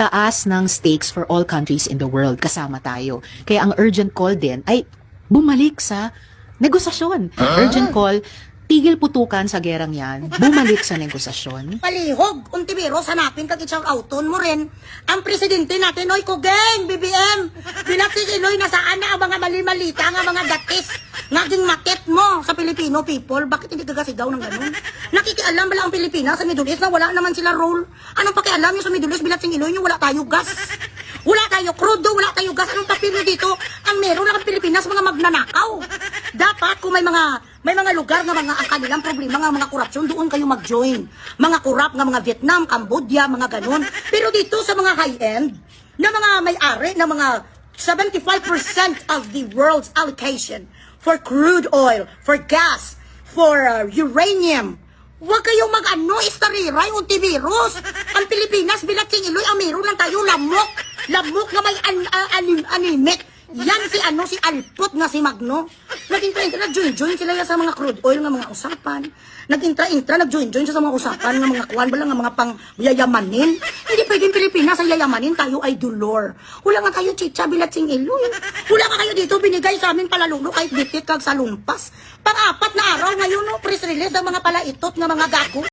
taas ng stakes for all countries in the world. Kasama tayo. Kaya ang urgent call din ay bumalik sa negosasyon. Urgent call, tigil putukan sa gerang yan, bumalik sa negosasyon. Palihog, untibiro, hanapin kag i-shout outon mo rin. Ang presidente natin, oy kugeng, BBM, binati inoy nasaan na ang mga mali-malita, ang mga datis, naging maket mo sa Filipino people. Bakit hindi gagasigaw ng ganun? Nakikialam bala ang Pilipinas sa Middle East na wala naman sila role. Anong pakialam nyo sa Middle East, bilat sing inoy nyo, wala tayo gas. Wala tayo crudo, wala tayo gas. Anong papel nyo dito? Ang meron ng Pilipinas, mga magnanakaw. Dapat kung may mga lugar na mga ang kanilang problema nga mga korupsyon, doon kayo mag-join. Mga korap nga mga Vietnam, Cambodia, mga ganun. Pero dito sa mga high-end, na mga may-ari, na mga 75% of the world's allocation for crude oil, for gas, for uranium, huwag kayong mag-ano, istariray, untivirus. Ang Pilipinas, bilat sing iloy, ang meron lang tayo, lamok. Lamok na may animik. Yan si Alpot nga si Magno. Nag-intra-intra, nag-join-join sila sa mga crude oil nga mga usapan. Nag-intra-intra, nag-join-join sa mga usapan nga mga kuwan, bala nga mga pang yayamanin. Hindi pwedeng Pilipinas sa yayamanin, tayo ay dulor. Wala nga kayo chicha, bilat sing iloy. Wala nga kayo dito, binigay sa amin palaluno kahit bitit kag sa lumpas. Pang-apat na araw ngayon, no, press release ng mga palaitot nga mga gago.